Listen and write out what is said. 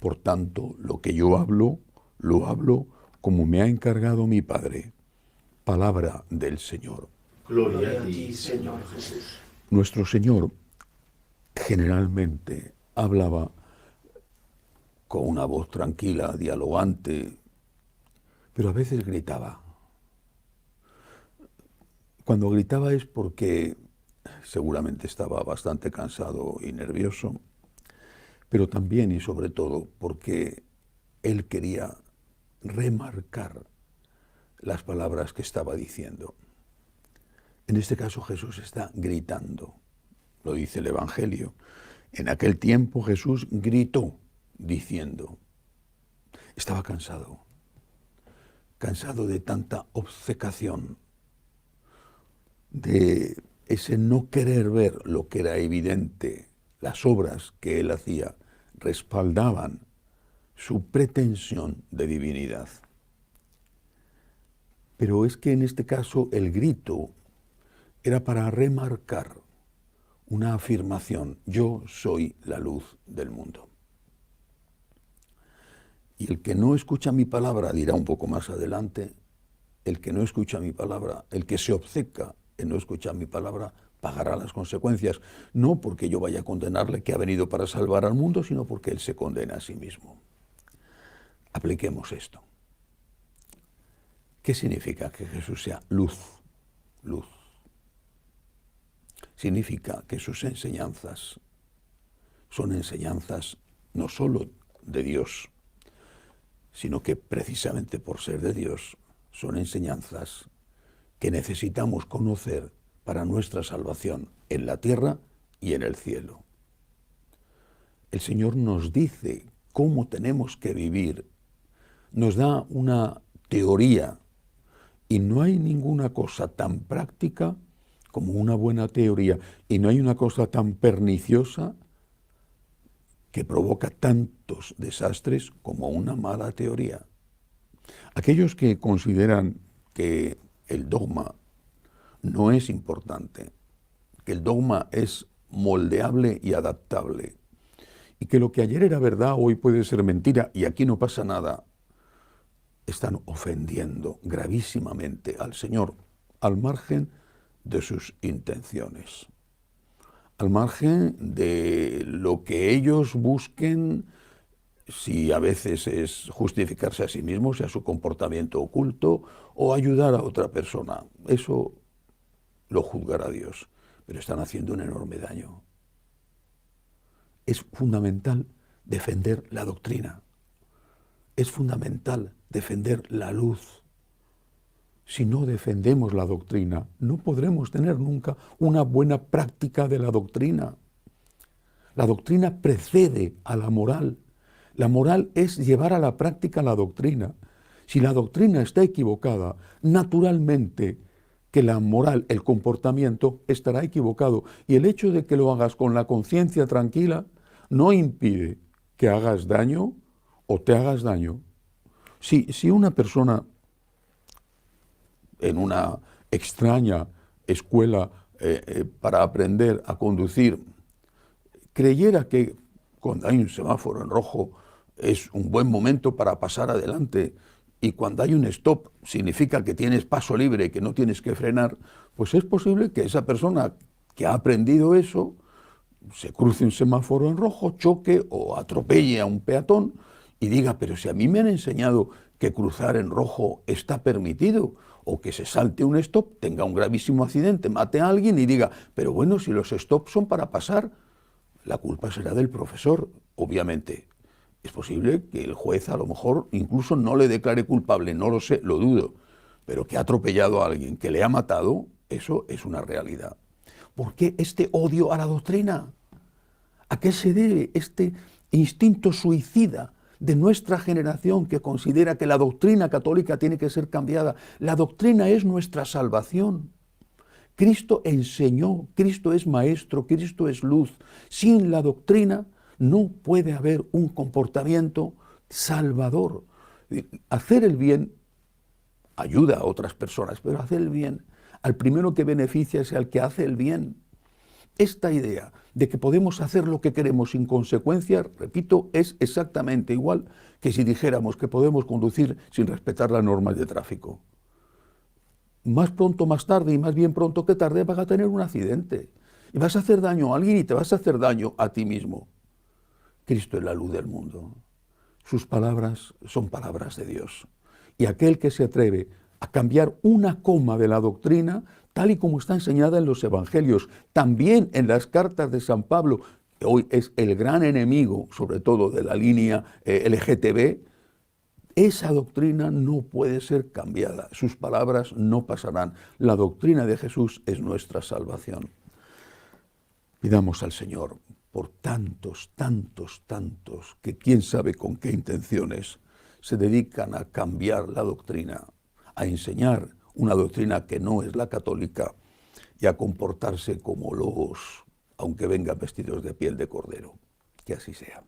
Por tanto, lo que yo hablo, lo hablo como me ha encargado mi Padre. Palabra del Señor. Gloria a ti, Señor Jesús. Nuestro Señor generalmente hablaba con una voz tranquila, dialogante, pero a veces gritaba. Cuando gritaba es porque seguramente estaba bastante cansado y nervioso, pero también y sobre todo porque él quería remarcar las palabras que estaba diciendo. En este caso Jesús está gritando, lo dice el Evangelio. En aquel tiempo Jesús gritó diciendo, estaba cansado de tanta obcecación, de ese no querer ver lo que era evidente. Las obras que él hacía respaldaban su pretensión de divinidad. Pero es que en este caso el grito era para remarcar una afirmación: yo soy la luz del mundo. Y el que no escucha mi palabra, dirá un poco más adelante, el que no escucha mi palabra, el que se obceca en no escuchar mi palabra, pagará las consecuencias, no porque yo vaya a condenarle que ha venido para salvar al mundo, sino porque él se condena a sí mismo. Apliquemos esto. ¿Qué significa que Jesús sea luz? Luz. Significa que sus enseñanzas son enseñanzas no solo de Dios, sino que precisamente por ser de Dios son enseñanzas que necesitamos conocer para nuestra salvación en la tierra y en el cielo. El Señor nos dice cómo tenemos que vivir, nos da una teoría, y no hay ninguna cosa tan práctica como una buena teoría, y no hay una cosa tan perniciosa que provoca tantos desastres como una mala teoría. Aquellos que consideran que el dogma no es importante, que el dogma es moldeable y adaptable, y que lo que ayer era verdad hoy puede ser mentira y aquí no pasa nada, están ofendiendo gravísimamente al Señor, al margen de sus intenciones, al margen de lo que ellos busquen, si a veces es justificarse a sí mismos y a su comportamiento oculto o ayudar a otra persona. Eso lo juzgará Dios, pero están haciendo un enorme daño. Es fundamental defender la doctrina. Es fundamental defender la luz. Si no defendemos la doctrina, no podremos tener nunca una buena práctica de la doctrina. La doctrina precede a la moral. La moral es llevar a la práctica la doctrina. Si la doctrina está equivocada, naturalmente que la moral, el comportamiento, estará equivocado. Y el hecho de que lo hagas con la conciencia tranquila no impide que hagas daño o te hagas daño. Si una persona en una extraña escuela para aprender a conducir creyera que cuando hay un semáforo en rojo es un buen momento para pasar adelante y cuando hay un stop significa que tienes paso libre, que no tienes que frenar, pues es posible que esa persona que ha aprendido eso se cruce un semáforo en rojo, choque o atropelle a un peatón y diga, pero si a mí me han enseñado que cruzar en rojo está permitido, o que se salte un stop, tenga un gravísimo accidente, mate a alguien y diga, pero bueno, si los stops son para pasar, la culpa será del profesor, obviamente. Es posible que el juez a lo mejor incluso no le declare culpable, no lo sé, lo dudo, pero que ha atropellado a alguien, que le ha matado, eso es una realidad. ¿Por qué este odio a la doctrina? ¿A qué se debe este instinto suicida de nuestra generación que considera que la doctrina católica tiene que ser cambiada? La doctrina es nuestra salvación. Cristo enseñó, Cristo es maestro, Cristo es luz. Sin la doctrina no puede haber un comportamiento salvador. Hacer el bien ayuda a otras personas, pero hacer el bien al primero que beneficia es al que hace el bien. Esta idea de que podemos hacer lo que queremos sin consecuencias, repito, es exactamente igual que si dijéramos que podemos conducir sin respetar las normas de tráfico. Más pronto, más tarde, y más bien pronto que tarde, vas a tener un accidente. Y vas a hacer daño a alguien y te vas a hacer daño a ti mismo. Cristo es la luz del mundo. Sus palabras son palabras de Dios. Y aquel que se atreve a cambiar una coma de la doctrina, tal y como está enseñada en los evangelios, también en las cartas de San Pablo, que hoy es el gran enemigo, sobre todo de la línea LGTB, esa doctrina no puede ser cambiada. Sus palabras no pasarán. La doctrina de Jesús es nuestra salvación. Pidamos al Señor por tantos, tantos, tantos, que quién sabe con qué intenciones se dedican a cambiar la doctrina, a enseñar una doctrina que no es la católica y a comportarse como lobos, aunque vengan vestidos de piel de cordero. Que así sea.